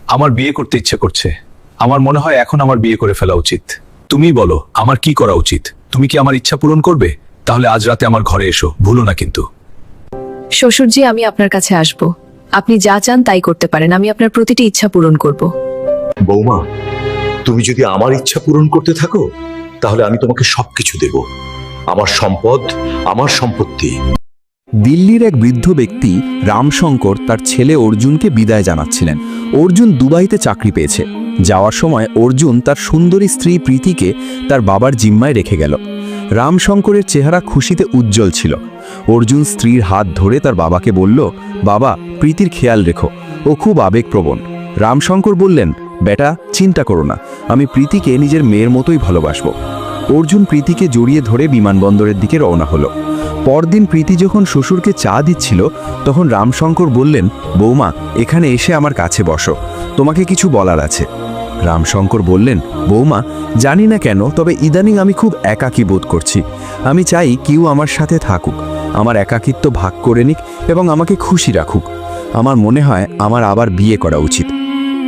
আমার বিয়ে করতে ইচ্ছে করছে। আমার মনে হয় এখন আমার বিয়ে করে ফেলা উচিত। তুমি বলো আমার কি করা উচিত? তুমি কি আমার ইচ্ছা পূরণ করবে? তাহলে আজ রাতে আমার ঘরে এসো, ভুলো না কিন্তু। শ্বশুরজি, আমি আপনার কাছে আসব। আপনি যা চান তাই করতে পারেন, আমি আপনার প্রতিটি ইচ্ছা পূরণ করব। বৌমা, তুমি যদি আমার ইচ্ছা পূরণ করতে থাকো তাহলে আমি তোমাকে সবকিছু দেব, আমার সম্পদ, আমার সম্পত্তি। দিল্লির এক বৃদ্ধ ব্যক্তি রামশঙ্কর তার ছেলে অর্জুনকে বিদায় জানাচ্ছিলেন। অর্জুন দুবাইতে চাকরি পেয়েছে। যাওয়ার সময় অর্জুন তার সুন্দরী স্ত্রী প্রীতিকে তার বাবার জিম্মায় রেখে গেল। রামশঙ্করের চেহারা খুশিতে উজ্জ্বল ছিল। অর্জুন স্ত্রীর হাত ধরে তার বাবাকে বলল, বাবা, প্রীতির খেয়াল রেখো, ও খুব আবেগপ্রবণ। রামশঙ্কর বললেন, বেটা, চিন্তা করো না, আমি প্রীতিকে নিজের মেয়ের মতোই ভালোবাসব। অর্জুন প্রীতিকে জড়িয়ে ধরে বিমানবন্দরের দিকে রওনা হলো। পরদিন প্রীতি যখন শ্বশুরকে চা দিচ্ছিল তখন রামশঙ্কর বললেন, বৌমা, এখানে এসে আমার কাছে বসো, তোমাকে কিছু বলার আছে। রামশঙ্কর বললেন, বৌমা, জানি না কেন, তবে ইদানিং আমি খুব একাকী বোধ করছি। আমি চাই কেউ আমার সাথে থাকুক, আমার একাকিত্ব ভাগ করে নিক এবং আমাকে খুশি রাখুক। আমার মনে হয় আমার আবার বিয়ে করা উচিত।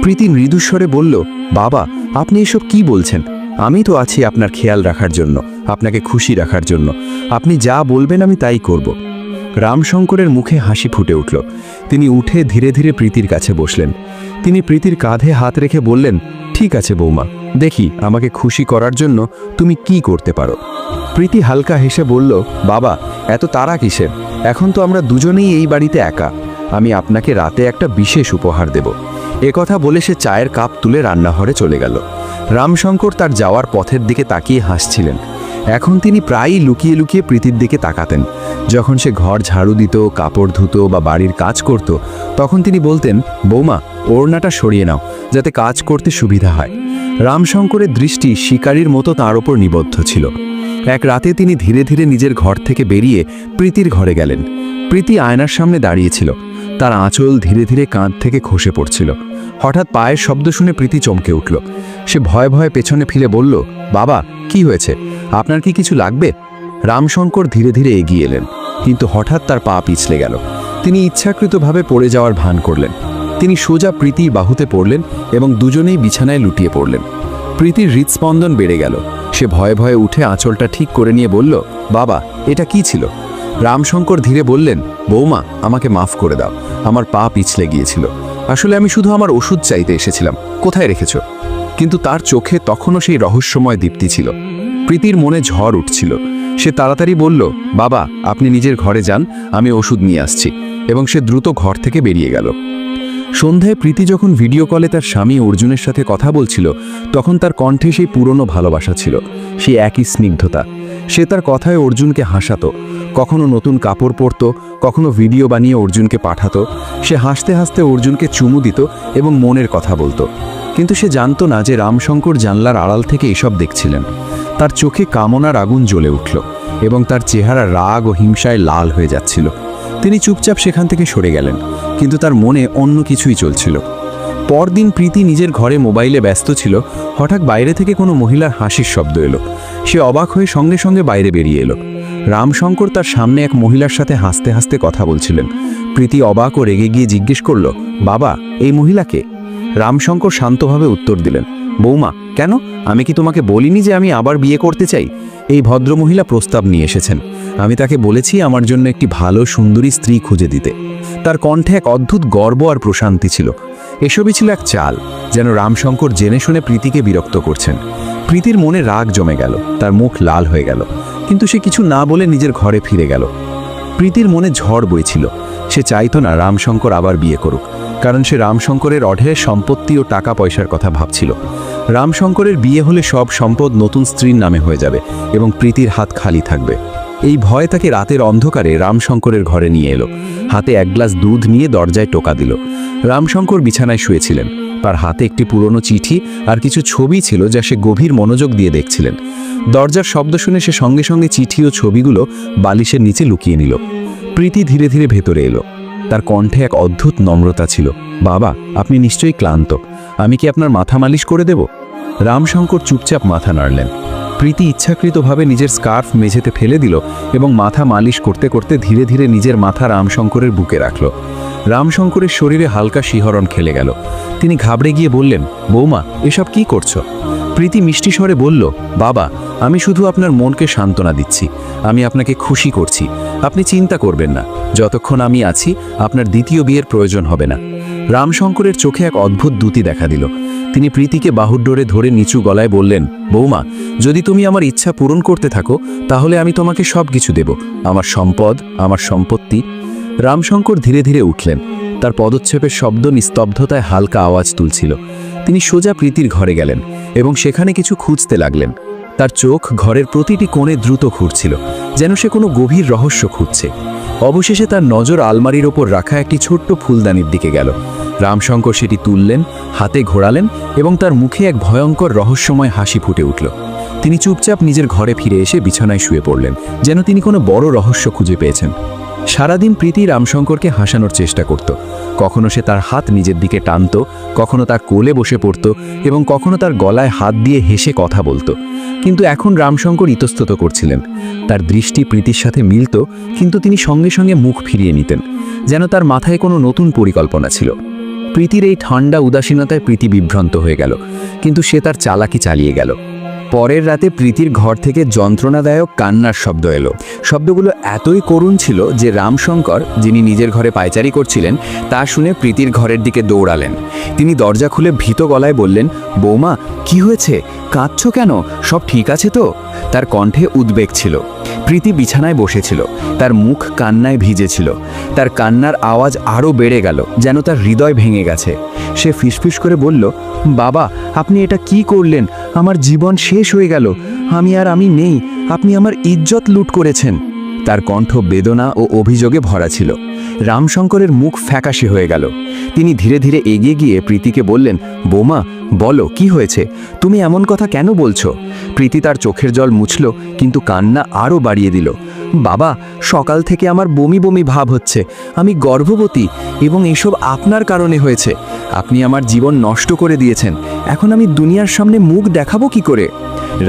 প্রীতি মৃদুস্বরে বলল, বাবা, আপনি এসব কি বলছেন? আমি তো আছি আপনার খেয়াল রাখার জন্য, আপনাকে খুশি রাখার জন্য। আপনি যা বলবেন আমি তাই করব। রামশঙ্করের মুখে হাসি ফুটে উঠল। তিনি উঠে ধীরে ধীরে প্রীতির কাছে বসলেন। তিনি প্রীতির কাঁধে হাত রেখে বললেন, ঠিক আছে বৌমা, দেখি আমাকে খুশি করার জন্য তুমি কি করতে পারো। প্রীতি হালকা হেসে বলল, বাবা, এত তাড়া কিসের? এখন তো আমরা দুজনেই এই বাড়িতে একা। আমি আপনাকে রাতে একটা বিশেষ উপহার দেব। একথা বলে সে চায়ের কাপ তুলে রান্নাঘরে চলে গেল। রামশঙ্কর তার যাওয়ার পথের দিকে তাকিয়ে হাসছিলেন। এখন তিনি প্রায়ই লুকিয়ে লুকিয়ে প্রীতির দিকে তাকাতেন। যখন সে ঘর ঝাড়ু দিত, কাপড় ধুত বা বাড়ির কাজ করত, তখন তিনি বলতেন, বৌমা, ওড়নাটা সরিয়ে নাও, যাতে কাজ করতে সুবিধা হয়। রামশঙ্করের দৃষ্টি শিকারীর মতো তার ওপর নিবদ্ধ ছিল। এক রাতে তিনি ধীরে ধীরে নিজের ঘর থেকে বেরিয়ে প্রীতির ঘরে গেলেন। প্রীতি আয়নার সামনে দাঁড়িয়েছিল। তার আঁচল ধীরে ধীরে কাঁধ থেকে খসে পড়ছিল। হঠাৎ পায়ের শব্দ শুনে প্রীতি চমকে উঠল। সে ভয়ে ভয়ে পেছনে ফিরে বলল, বাবা, কি হয়েছে? আপনার কি কিছু লাগবে? রামশঙ্কর ধীরে ধীরে এগিয়ে এলেন, কিন্তু হঠাৎ তার পা পিছলে গেল। তিনি ইচ্ছাকৃতভাবে পড়ে যাওয়ার ভান করলেন। তিনি সোজা প্রীতির বাহুতে পড়লেন এবং দুজনেই বিছানায় লুটিয়ে পড়লেন। প্রীতির হৃৎস্পন্দন বেড়ে গেল। সে ভয়ে ভয়ে উঠে আঁচলটা ঠিক করে নিয়ে বলল, বাবা, এটা কি ছিল? রামশঙ্কর ধীরে বললেন, বৌমা, আমাকে মাফ করে দাও, আমার পা পিছলে গিয়েছিল। আসলে আমি শুধু আমার ওষুধ চাইতে এসেছিলাম, কোথায় রেখেছ? কিন্তু তার চোখে তখনও সেই রহস্যময় দীপ্তি ছিল। প্রীতির মনে ঝড় উঠছিল। সে তাড়াতাড়ি বলল, বাবা, আপনি নিজের ঘরে যান, আমি ওষুধ নিয়ে আসছি। এবং সে দ্রুত ঘর থেকে বেরিয়ে গেল। সন্ধ্যায় প্রীতি যখন ভিডিও কলে তার স্বামী অর্জুনের সাথে কথা বলছিল, তখন তার কণ্ঠে সেই পুরনো ভালোবাসা ছিল, সেই একই স্নিগ্ধতা। সে তার কথায় অর্জুনকে হাসাতো, কখনো নতুন কাপড় পরত, কখনো ভিডিও বানিয়ে অর্জুনকে পাঠাতো। সে হাসতে হাসতে অর্জুনকে চুমু দিত এবং মনের কথা বলতো। কিন্তু সে জানত না যে রামশঙ্কর জানলার আড়াল থেকে এসব দেখছিলেন। তার চোখে কামনার আগুন জ্বলে উঠল এবং তার চেহারা রাগ ও হিংসায় লাল হয়ে যাচ্ছিল। তিনি চুপচাপ সেখান থেকে সরে গেলেন, কিন্তু তার মনে অন্য কিছুই চলছিল। পরদিন প্রীতি নিজের ঘরে মোবাইলে ব্যস্ত ছিল। হঠাৎ বাইরে থেকে কোনো মহিলার হাসির শব্দ এলো। সে অবাক হয়ে সঙ্গে সঙ্গে বাইরে বেরিয়ে এলো। রামশঙ্কর তার সামনে এক মহিলার সাথে হাসতে হাসতে কথা বলছিলেন। প্রীতি অবাক ও রেগে গিয়ে জিজ্ঞেস করল, বাবা, এই মহিলাকে? রামশঙ্কর শান্তভাবে উত্তর দিলেন, বৌমা, কেন? আমি কি তোমাকে বলিনি যে আমি আবার বিয়ে করতে চাই? এই ভদ্রমহিলা প্রস্তাব নিয়ে এসেছেন। আমি তাকে বলেছি আমার জন্য একটি ভালো সুন্দরী স্ত্রী খুঁজে দিতে। তার কণ্ঠে এক অদ্ভুত গর্ব আর প্রশান্তি ছিল। এসবই ছিল এক চাল, যেন রামশঙ্কর জেনে শুনে প্রীতিকে বিরক্ত করছেন। প্রীতির মনে রাগ জমে গেল, তার মুখ লাল হয়ে গেল, কিন্তু সে কিছু না বলে নিজের ঘরে ফিরে গেল। প্রীতির মনে ঝড় বইছিল। সে চাইতো না রামশঙ্কর আবার বিয়ে করুক, কারণ সে রামশঙ্করের অঢের সম্পত্তি ও টাকা পয়সার কথা ভাবছিল। রামশঙ্করের বিয়ে হলে সব সম্পদ নতুন স্ত্রীর নামে হয়ে যাবে এবং প্রীতির হাত খালি থাকবে। এই ভয় তাকে রাতের অন্ধকারে রামশঙ্করের ঘরে নিয়ে এলো। হাতে এক গ্লাস দুধ নিয়ে দরজায় টোকা দিল। রামশঙ্কর বিছানায় শুয়েছিলেন। তার হাতে একটি পুরনো চিঠি আর কিছু ছবি ছিল, যা সে গভীর মনোযোগ দিয়ে দেখছিলেন। দরজার শব্দ শুনে সে সঙ্গে সঙ্গে চিঠি ও ছবিগুলো বালিশের নিচে লুকিয়ে নিল। প্রীতি ধীরে ধীরে ভেতরে এলো। তার কণ্ঠে এক অদ্ভুত নম্রতা ছিল। বাবা, আপনি নিশ্চয়ই ক্লান্ত, আমি কি আপনার মাথা মালিশ করে দেব? রামশঙ্কর চুপচাপ মাথা নাড়লেন। প্রীতি ইচ্ছাকৃতভাবে নিজের স্কার্ফ মেঝেতে ফেলে দিল এবং মাথা মালিশ করতে করতে ধীরে ধীরে নিজের মাথা রামশঙ্করের বুকে রাখল। রামশঙ্করের শরীরে হালকা শিহরণ খেলে গেল। তিনি ঘাবড়ে গিয়ে বললেন, বৌমা, এসব কি করছো? প্রীতি মিষ্টি স্বরে বলল, বাবা, আমি শুধু আপনার মনকে সান্ত্বনা দিচ্ছি, আমি আপনাকে খুশি করছি। আপনি চিন্তা করবেন না, যতক্ষণ আমি আছি আপনার দ্বিতীয় বিয়ের প্রয়োজন হবে না। রামশঙ্করের চোখে এক অদ্ভুত দ্যুতি দেখা দিল। তিনি প্রীতিকে বাহুর ডোরে ধরে নিচু গলায় বললেন, বৌমা, যদি তুমি আমার ইচ্ছা পূরণ করতে থাকো তাহলে আমি তোমাকে সব কিছু দেব, আমার সম্পদ, আমার সম্পত্তি। রামশঙ্কর ধীরে ধীরে উঠলেন। তার পদচ্ছেপের শব্দ নিস্তব্ধতায় হালকা আওয়াজ তুলছিল। তিনি সোজা প্রীতির ঘরে গেলেন এবং সেখানে কিছু খুঁজতে লাগলেন। তার চোখ ঘরের প্রতিটি কোণে দ্রুত ঘুরছিল, যেন সে কোনো গভীর রহস্য খুঁজছে। অবশেষে তার নজর আলমারির ওপর রাখা একটি ছোট্ট ফুলদানির দিকে গেল। রামশঙ্কর সেটি তুললেন, হাতে ঘোরালেন এবং তার মুখে এক ভয়ঙ্কর রহস্যময় হাসি ফুটে উঠল। তিনি চুপচাপ নিজের ঘরে ফিরে এসে বিছানায় শুয়ে পড়লেন, যেন তিনি কোনো বড় রহস্য খুঁজে পেয়েছেন। সারাদিন প্রীতি রামশঙ্করকে হাসানোর চেষ্টা করত। কখনো সে তার হাত নিজের দিকে টানত, কখনো তার কোলে বসে পড়ত এবং কখনো তার গলায় হাত দিয়ে হেসে কথা বলতো। কিন্তু এখন রামশঙ্কর ইতস্তত করছিলেন। তার দৃষ্টি প্রীতির সাথে মিলত, কিন্তু তিনি সঙ্গে সঙ্গে মুখ ফিরিয়ে নিতেন, যেন তার মাথায় কোনো নতুন পরিকল্পনা ছিল। প্রীতির এই ঠান্ডা উদাসীনতায় প্রীতি বিভ্রান্ত হয়ে গেল, কিন্তু সে তার চালাকি চালিয়ে গেল। পরের রাতে প্রীতির ঘর থেকে যন্ত্রণাদায়ক কান্নার শব্দ এলো। শব্দগুলো এতই করুণ ছিল যে রামশঙ্কর, যিনি নিজের ঘরে পায়চারি করছিলেন, তা শুনে প্রীতির ঘরের দিকে দৌড়ালেন। তিনি দরজা খুলে ভীত গলায় বললেন, বৌমা, কি হয়েছে? কাঁদছো কেন? সব ঠিক আছে তো? তার কণ্ঠে উদ্বেগ ছিল। প্রীতি বিছানায় বসেছিল, তার মুখ কান্নায় ভিজেছিল। তার কান্নার আওয়াজ আরও বেড়ে গেল, যেন তার হৃদয় ভেঙে গেছে। সে ফিসফিস করে বলল, বাবা, আপনি এটা কি করলেন? আমার জীবন শেষ হয়ে গেল। আমি নেই। আপনি আমার ইজ্জত লুট করেছেন। তার কণ্ঠ বেদনা ও অভিযোগে ভরা ছিল। রামশঙ্করের মুখ ফ্যাকাশে হয়ে গেল। তিনি ধীরে ধীরে এগিয়ে গিয়ে প্রীতিকে বললেন, বৌমা, বলো, কি হয়েছে? তুমি এমন কথা কেন বলছো? প্রীতি তার চোখের জল মুছল, কিন্তু কান্না আরও বাড়িয়ে দিল। বাবা, সকাল থেকে আমার বমি বমি ভাব হচ্ছে। আমি গর্ভবতী এবং এসব আপনার কারণে হয়েছে। আপনি আমার জীবন নষ্ট করে দিয়েছেন। এখন আমি দুনিয়ার সামনে মুখ দেখাবো কি করে?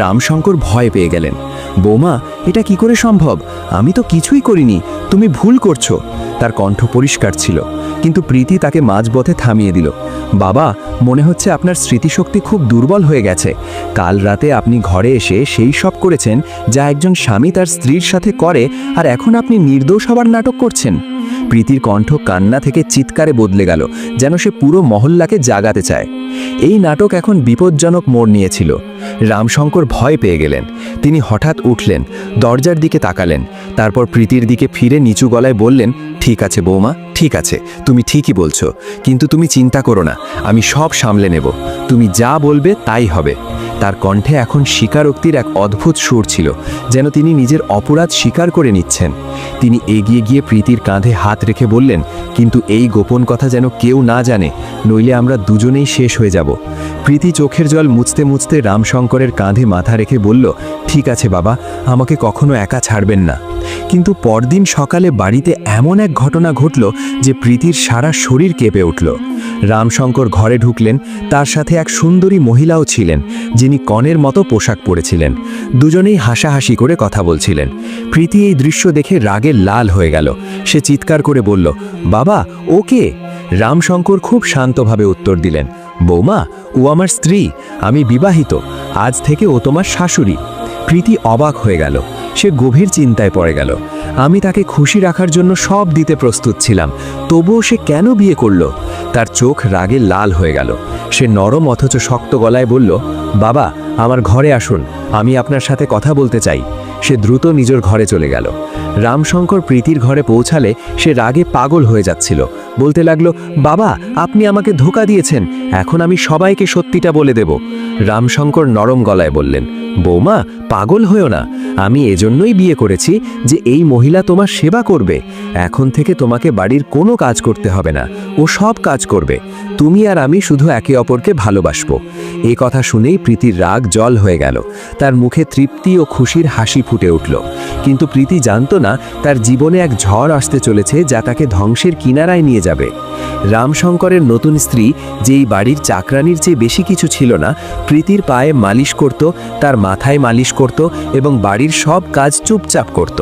রামশঙ্কর ভয় পেয়ে গেলেন। বৌমা, এটা কি করে সম্ভব? আমি তো কিছুই করিনি, তুমি ভুল করছো। তার কণ্ঠ পরিষ্কার ছিল, কিন্তু প্রীতি তাকে মাঝপথে থামিয়ে দিল। বাবা, মনে হচ্ছে আপনার স্মৃতিশক্তি খুব দুর্বল হয়ে গেছে। কাল রাতে আপনি ঘরে এসে সেই সব করেছেন যা একজন স্বামী তার স্ত্রীর সাথে করে, আর এখন আপনি নির্দোষ হবার নাটক করছেন। প্রীতির কণ্ঠ কান্না থেকে চিৎকারে বদলে গেল, যেন সে পুরো মহল্লাকে জাগাতে চায়। এই নাটক এখন বিপজ্জনক মোড় নিয়েছিল। রামশঙ্কর ভয় পেয়ে গেলেন। তিনি হঠাৎ উঠলেন, দরজার দিকে তাকালেন, তারপর প্রীতির দিকে ফিরে নিচু গলায় বললেন, ঠিক আছে বৌমা, ঠিক আছে, তুমি ঠিকই বলছো, কিন্তু তুমি চিন্তা করো না, আমি সব সামলে নেব। তুমি যা বলবে তাই হবে। তার কণ্ঠে এখন স্বীকারোক্তির এক অদ্ভুত সুর ছিল, যেন তিনি নিজের অপরাধ স্বীকার করে নিচ্ছেন। তিনি এগিয়ে গিয়ে প্রীতির কাঁধে হাত রেখে বললেন, কিন্তু এই গোপন কথা যেন কেউ না জানে, নইলে আমরা দুজনেই শেষ হয়ে যাব। প্রীতি চোখের জল মুছতে মুছতে রামশঙ্করের কাঁধে মাথা রেখে বলল, ঠিক আছে বাবা, আমাকে কখনো একা ছাড়বেন না। কিন্তু পরদিন সকালে বাড়িতে এমন এক ঘটনা ঘটল যে প্রীতির সারা শরীর কেঁপে উঠল। রামশঙ্কর ঘরে ঢুকলেন, তার সাথে এক সুন্দরী মহিলাও ছিলেন, যিনি কনের মতো পোশাক পরেছিলেন। দুজনেই হাসাহাসি করে কথা বলছিলেন। প্রীতি এই দৃশ্য দেখে রাগে লাল হয়ে গেল। সে চিৎকার করে বলল, বাবা, ও কে? রামশঙ্কর খুব শান্তভাবে উত্তর দিলেন, বৌমা, ও আমার স্ত্রী, আমি বিবাহিত, আজ থেকে ও তোমার শাশুড়ি। প্রীতি অবাক হয়ে গেল। সে গভীর চিন্তায় পড়ে গেল। আমি তাকে খুশি রাখার জন্য সব দিতে প্রস্তুত ছিলাম, তবুও সে কেন বিয়ে করল? তার চোখ রাগে লাল হয়ে গেল। সে নরম অথচ শক্ত গলায় বলল, বাবা, আমার ঘরে আসুন, আমি আপনার সাথে কথা বলতে চাই। সে দ্রুত নিজের ঘরে চলে গেল। রামশঙ্কর প্রীতির ঘরে পৌঁছালে সে রাগে পাগল হয়ে যাচ্ছিল। বলতে লাগলো, বাবা, আপনি আমাকে ধোঁকা দিয়েছেন, এখন আমি সবাইকে সত্যিটা বলে দেব। রামশঙ্কর নরম গলায় বললেন, বৌমা, পাগল হয়েও না, আমি এজন্যই বিয়ে করেছি যে এই মহিলা তোমার সেবা করবে। এখন থেকে তোমাকে বাড়ির কোনো কাজ করতে হবে না, ও সব কাজ করবে। তুমি আর আমি শুধু একে অপরকে ভালোবাসবো। এই কথা শুনেই প্রীতির রাগ জল হয়ে গেল। তার মুখে তৃপ্তি ও খুশির হাসি ফুটে উঠল। কিন্তু প্রীতি জানত না তার জীবনে এক ঝড় আসতে চলেছে যা তাকে ধ্বংসের কিনারায় নিয়ে যাবে। রামশঙ্করের নতুন স্ত্রী, যেই বাড়ির চাকরানির চেয়ে বেশি কিছু ছিল না, প্রীতির পায়ে মালিশ করত, তার মাথায় মালিশ করত এবং বাড়ির সব কাজ চুপচাপ করত।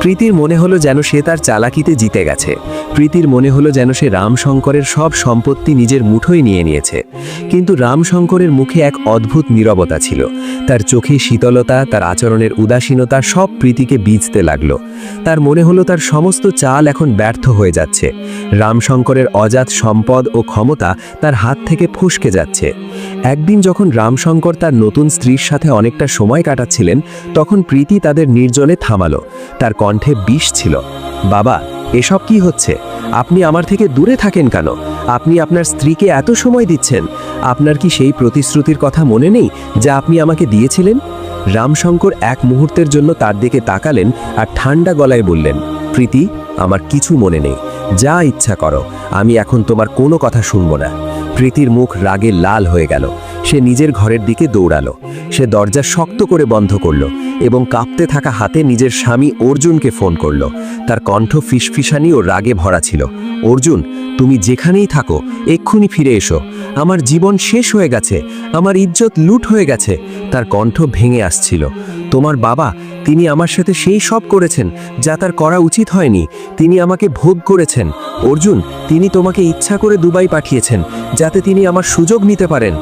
প্রীতির মনে হলো যেন সে তার চালাকিতে জিতে গেছে। প্রীতির মনে হলো যেন সে রামশঙ্করের সব সম্পত্তি নিজের মুঠোয় নিয়ে নিয়েছে। কিন্তু রামশঙ্করের মুখে এক অদ্ভুত নীরবতা ছিল। তার চোখে শীতলতা, তার আচরণের উদাসীনতা সব প্রীতিকে বিজতে লাগলো। তার মনে হলো তার সমস্ত চাল এখন ব্যর্থ হয়ে যাচ্ছে। রামশঙ্করের অজাত সম্পদ ও ক্ষমতা তার হাত থেকে ফসকে যাচ্ছে। একদিন যখন রামশঙ্কর তার নতুন স্ত্রীর সাথে অনেকটা সময় কাটাচ্ছিলেন, তখন প্রীতি তাদের নির্জনে থামালো। তার কণ্ঠে বিষ ছিল। বাবা, এসব কি হচ্ছে? আপনি আমার থেকে দূরে থাকেন কেন? আপনি আপনার স্ত্রীকে এত সময় দিচ্ছেন। আপনার কি সেই প্রতিশ্রুতির কথা মনে নেই যা আপনি আমাকে দিয়েছিলেন? রামশঙ্কর এক মুহূর্তের জন্য তার দিকে তাকালেন আর ঠান্ডা গলায় বললেন, প্রীতি, আমার কিছু মনে নেই। যা ইচ্ছা করো, আমি এখন তোমার কোনো কথা শুনব না। প্রীতির মুখ রাগে লাল হয়ে গেল। সে নিজের ঘরের দিকে দৌড়ালো। সে দরজা শক্ত করে বন্ধ করলো এবং কাঁপতে থাকা হাতে নিজের স্বামী অর্জুনকে ফোন করলো। তার কণ্ঠ ফিসফিসানি ও রাগে ভরা ছিল। অর্জুন, তুমি যেখানেই থাকো এক্ষুনি ফিরে এসো। আমার জীবন শেষ হয়ে গেছে, আমার ইজ্জত লুট হয়ে গেছে। তার কণ্ঠ ভেঙে আসছিল। তোমার বাবা, তিনি আমার সাথে সেই সব করেছেন যা তার করা উচিত হয়নি। তিনি আমাকে ভোগ করেছেন। অর্জুন, তিনি তোমাকে ইচ্ছা করে দুবাই পাঠিয়েছেন যাতে তিনি আমার সুযোগ নিতে পারেন।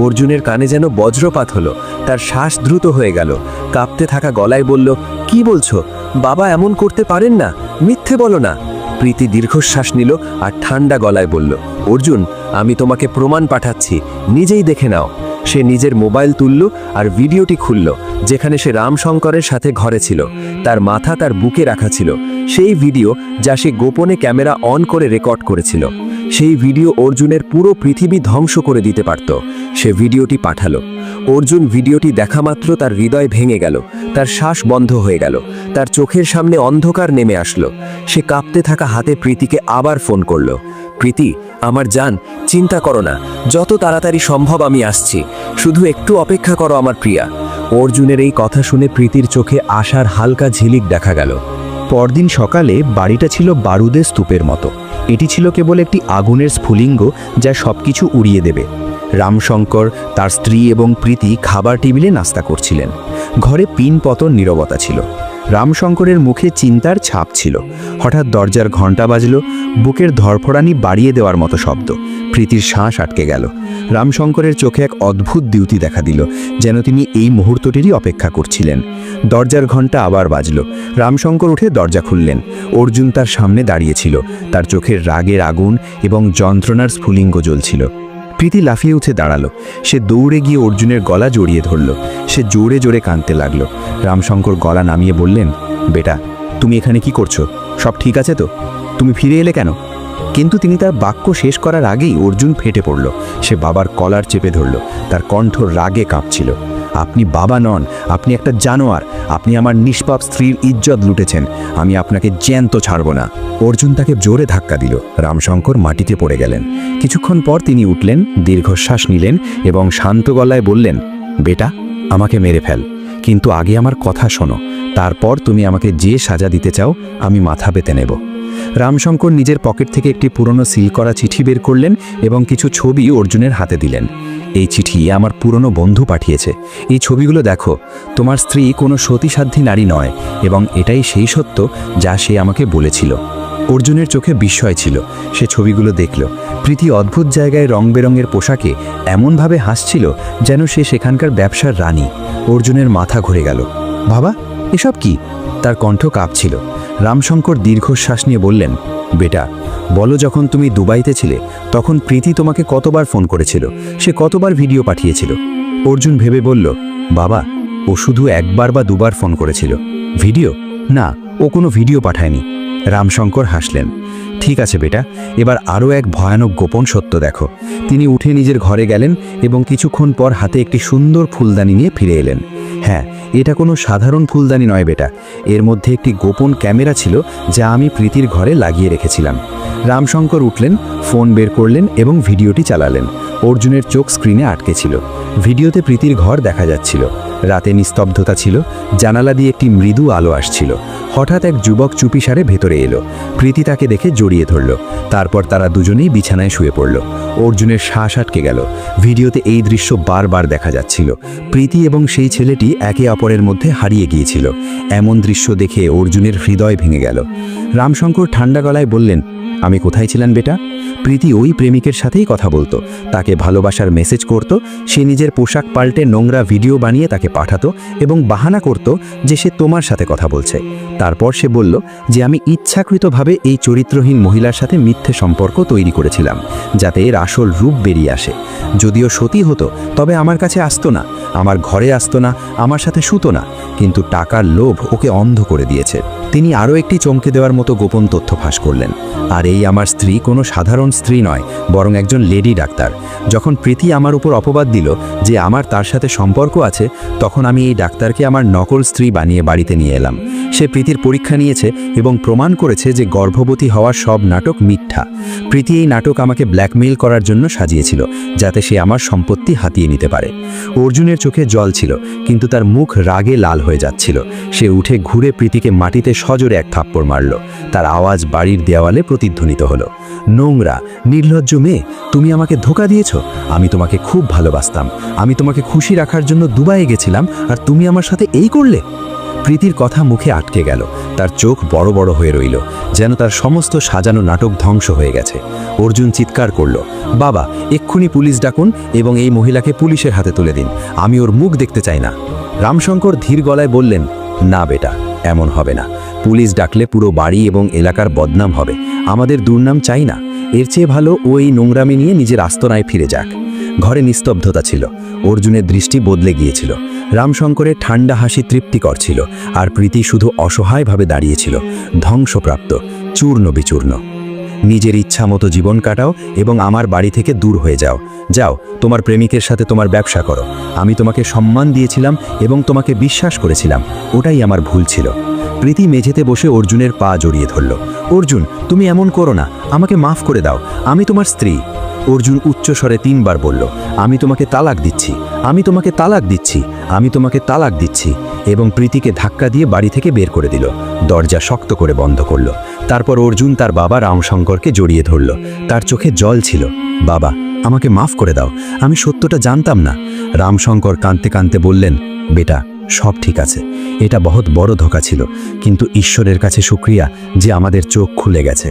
অর্জুনের কানে যেন বজ্রপাত হলো। তার শ্বাস দ্রুত হয়ে গেল। কাঁপতে থাকা গলায় বলল, কি বলছো? বাবা এমন করতে পারেন না, মিথ্যে বলো না। প্রীতি দীর্ঘশ্বাস নিল আর ঠান্ডা গলায় বলল, অর্জুন, আমি তোমাকে প্রমাণ পাঠাচ্ছি, নিজেই দেখে নাও। সে নিজের মোবাইল তুলল আর ভিডিওটি খুলল যেখানে সে রামশঙ্করের সাথে ঘরে ছিল। তার মাথা তার বুকে রাখা ছিল, সেই ভিডিও যা সে গোপনে ক্যামেরা অন করে রেকর্ড করেছিল। সেই ভিডিও অর্জুনের পুরো পৃথিবী ধ্বংস করে দিতে পারত। সে ভিডিওটি পাঠালো। অর্জুন ভিডিওটি দেখা মাত্র তার হৃদয় ভেঙে গেল। তার শ্বাস বন্ধ হয়ে গেল। তার চোখের সামনে অন্ধকার নেমে আসলো। সে কাঁপতে থাকা হাতে প্রীতিকে আবার ফোন করলো। প্রীতি, আমার জান, চিন্তা করো না, যত তাড়াতাড়ি সম্ভব আমি আসছি। শুধু একটু অপেক্ষা করো আমার প্রিয়া। অর্জুনের এই কথা শুনে প্রীতির চোখে আশার হালকা ঝিলিক দেখা গেল। পরদিন সকালে বাড়িটা ছিল বারুদের স্তূপের মতো। এটি ছিল কেবল একটি আগুনের স্ফুলিঙ্গ যা সবকিছু উড়িয়ে দেবে। রামশঙ্কর, তার স্ত্রী এবং প্রীতি খাবার টেবিলে নাস্তা করছিলেন। ঘরে পিনপতন নীরবতা ছিল। রামশঙ্করের মুখে চিন্তার ছাপ ছিল। হঠাৎ দরজার ঘণ্টা বাজল, বুকের ধরফড়ানি বাড়িয়ে দেওয়ার মতো শব্দ। প্রীতির শ্বাস আটকে গেল। রামশঙ্করের চোখে এক অদ্ভুত দ্যুতি দেখা দিল, যেন তিনি এই মুহূর্তটিরই অপেক্ষা করছিলেন। দরজার ঘণ্টা আবার বাজল। রামশঙ্কর উঠে দরজা খুললেন। অর্জুন তার সামনে দাঁড়িয়েছিল। তার চোখের রাগের আগুন এবং যন্ত্রণার স্ফুলিঙ্গ জ্বলছিল। প্রীতি লাফিয়ে উঠে দাঁড়ালো। সে দৌড়ে গিয়ে অর্জুনের গলা জড়িয়ে ধরল। সে জোরে জোরে কাঁদতে লাগলো। রামশঙ্কর গলা নামিয়ে বললেন, বেটা, তুমি এখানে কি করছো? সব ঠিক আছে তো? তুমি ফিরে এলে কেন? কিন্তু তিনি তার বাক্য শেষ করার আগেই অর্জুন ফেটে পড়ল। সে বাবার কলার চেপে ধরল। তার কণ্ঠ রাগে কাঁপছিল। আপনি বাবা নন, আপনি একটা জানোয়ার। আপনি আমার নিষ্পাপ স্ত্রীর ইজ্জত লুটেছেন। আমি আপনাকে জ্যান্ত ছাড়ব না। অর্জুন তাকে জোরে ধাক্কা দিল। রামশঙ্কর মাটিতে পড়ে গেলেন। কিছুক্ষণ পর তিনি উঠলেন, দীর্ঘশ্বাস নিলেন এবং শান্ত গলায় বললেন, বেটা, আমাকে মেরে ফেল, কিন্তু আগে আমার কথা শোনো। তারপর তুমি আমাকে যে সাজা দিতে চাও আমি মাথা পেতে নেব। রামশঙ্কর নিজের পকেট থেকে একটি পুরনো সিল করা চিঠি বের করলেন এবং কিছু ছবি অর্জুনের হাতে দিলেন। এই চিঠি আমার পুরনো বন্ধু পাঠিয়েছে। এই ছবিগুলো দেখো। তোমার স্ত্রী কোনো সতীসাধ্যী নারী নয় এবং এটাই সেই সত্য যা সে আমাকে বলেছিল। অর্জুনের চোখে বিস্ময় ছিল। সে ছবিগুলো দেখল। প্রীতি অদ্ভুত জায়গায় রং বেরঙের পোশাকে এমনভাবে হাসছিল যেন সে সেখানকার ব্যবসার রানী। অর্জুনের মাথা ঘুরে গেল। বাবা, এসব কি? তার কণ্ঠ কাঁপছিল। রামশঙ্কর দীর্ঘশ্বাস নিয়ে বললেন, বেটা, বলো, যখন তুমি দুবাইতে ছিলে তখন প্রীতি তোমাকে কতবার ফোন করেছিল? সে কতবার ভিডিও পাঠিয়েছিল? অর্জুন ভেবে বলল, বাবা, ও শুধু একবার বা দুবার ফোন করেছিল। ভিডিও? না, ও কোনো ভিডিও পাঠায়নি। রামশঙ্কর হাসলেন। ঠিক আছে বেটা, এবার আরও এক ভয়ানক গোপন সত্য দেখো। তিনি উঠে নিজের ঘরে গেলেন এবং কিছুক্ষণ পর হাতে একটি সুন্দর ফুলদানি নিয়ে ফিরে এলেন। হ্যাঁ, এটা কোনো সাধারণ ফুলদানি নয় বেটা। এর মধ্যে একটি গোপন ক্যামেরা ছিল যা আমি প্রীতির ঘরে লাগিয়ে রেখেছিলাম। রামশঙ্কর উঠলেন, ফোন বের করলেন এবং ভিডিওটি চালালেন। অর্জুনের চোখ স্ক্রিনে আটকে ছিল। ভিডিওতে প্রীতির ঘর দেখা যাচ্ছিল। রাতে নিস্তব্ধতা ছিল। জানালা দিয়ে একটি মৃদু আলো আসছিল। হঠাৎ এক যুবক চুপিসারে ভেতরে এলো। প্রীতি তাকে দেখে জড়িয়ে ধরল। তারপর তারা দুজনেই বিছানায় শুয়ে পড়ল। অর্জুনের শ্বাস আটকে গেল। ভিডিওতে এই দৃশ্য বারবার দেখা যাচ্ছিল। প্রীতি এবং সেই ছেলেটি একে অপরের মধ্যে হারিয়ে গিয়েছিল। এমন দৃশ্য দেখে অর্জুনের হৃদয় ভেঙে গেল। রামশঙ্কর ঠান্ডা গলায় বললেন, আমি কোথায় ছিলাম বেটা? প্রীতি ওই প্রেমিকের সাথেই কথা বলতো, তাকে ভালোবাসার মেসেজ করত। সে নিজের পোশাক পাল্টে নোংরা ভিডিও বানিয়ে তাকে পাঠাতো এবং বাহানা করত যে সে তোমার সাথে কথা বলছে। তারপর সে বলল যে আমি ইচ্ছাকৃতভাবে এই চরিত্রহীন মহিলার সাথে মিথ্যে সম্পর্ক তৈরি করেছিলাম, যাতে এর আসল রূপ বেরিয়ে আসে। যদিও সত্যি হতো, তবে আমার কাছে আসতো না, আমার ঘরে আসতো না, আমার সাথে শুতো না। কিন্তু টাকার লোভ ওকে অন্ধ করে দিয়েছে। তিনি আরও একটি চমকে দেওয়ার মতো গোপন তথ্য ফাঁস করলেন। আর এই আমার স্ত্রী কোনো সাধারণ স্ত্রী নয়, বরং একজন লেডি ডাক্তার। যখন প্রীতি আমার উপর অপবাদ দিল যে আমার তার সাথে সম্পর্ক আছে, তখন আমি এই ডাক্তারকে আমার নকল স্ত্রী বানিয়ে বাড়িতে নিয়ে এলাম। সে প্রীতির পরীক্ষা নিয়েছে এবং প্রমাণ করেছে যে গর্ভবতী হওয়ার সব নাটক মিথ্যা। প্রীতি এই নাটক আমাকে ব্ল্যাকমেইল করার জন্য সাজিয়েছিল, যাতে সে আমার সম্পত্তি হাতিয়ে নিতে পারে। অর্জুনের চোখে জল ছিল, কিন্তু তার মুখ রাগে লাল হয়ে যাচ্ছিল। সে উঠে ঘুরে প্রীতিকে মাটিতে সজোরে এক থাপ্পড় মারল। তার আওয়াজ বাড়ির দেওয়ালে প্রতিধ্বনিত হলো, নোংরা, নির্লজ্জ মেয়ে, তুমি আমাকে ধোঁকা দিয়েছ। আমি তোমাকে খুব ভালোবাসতাম। আমি তোমাকে খুশি রাখার জন্য দুবাইয়ে গেছিলাম, আর তুমি আমার সাথে এই করলে? প্রীতির কথা মুখে আটকে গেল। তার চোখ বড় বড় হয়ে রইল, যেন তার সমস্ত সাজানো নাটক ধ্বংস হয়ে গেছে। অর্জুন চিৎকার করল, বাবা, এক্ষুনি পুলিশ ডাকুন এবং এই মহিলাকে পুলিশের হাতে তুলে দিন। আমি ওর মুখ দেখতে চাই না। রামশঙ্কর ধীর গলায় বললেন, না বেটা, এমন হবে না। পুলিশ ডাকলে পুরো বাড়ি এবং এলাকার বদনাম হবে। আমাদের দুর্নাম চাই না। এর চেয়ে ভালো ও এই নোংরামি নিয়ে নিজের আস্তনায় ফিরে যাক। ঘরে নিস্তব্ধতা ছিল। অর্জুনের দৃষ্টি বদলে গিয়েছিল। রামশঙ্করের ঠান্ডা হাসি তৃপ্তিকর ছিল, আর প্রীতি শুধু অসহায়ভাবে দাঁড়িয়েছিল, ধ্বংসপ্রাপ্ত, চূর্ণ বিচূর্ণ। নিজের ইচ্ছা মতো জীবন কাটাও এবং আমার বাড়ি থেকে দূর হয়ে যাও। যাও, তোমার প্রেমিকের সাথে তোমার ব্যবসা করো। আমি তোমাকে সম্মান দিয়েছিলাম এবং তোমাকে বিশ্বাস করেছিলাম, ওটাই আমার ভুল ছিল। প্রীতি মেঝেতে বসে অর্জুনের পা জড়িয়ে ধরল। অর্জুন, তুমি এমন করো না, আমাকে মাফ করে দাও, আমি তোমার স্ত্রী। অর্জুন উচ্চস্বরে 3 বার বলল, আমি তোমাকে তালাক দিচ্ছি, আমি তোমাকে তালাক দিচ্ছি, আমি তোমাকে তালাক দিচ্ছি, এবং প্রীতিকে ধাক্কা দিয়ে বাড়ি থেকে বের করে দিল। দরজা শক্ত করে বন্ধ করল। তারপর অর্জুন তার বাবা রামশঙ্করকে জড়িয়ে ধরল। তার চোখে জল ছিল। বাবা, আমাকে মাফ করে দাও, আমি সত্যটা জানতাম না। রামশঙ্কর কাঁদতে কাঁদতে বললেন, বেটা, সব ঠিক আছে। এটা বহুত বড় ধোঁকা ছিল, কিন্তু ঈশ্বরের কাছে শুকরিয়া যে আমাদের চোখ খুলে গেছে।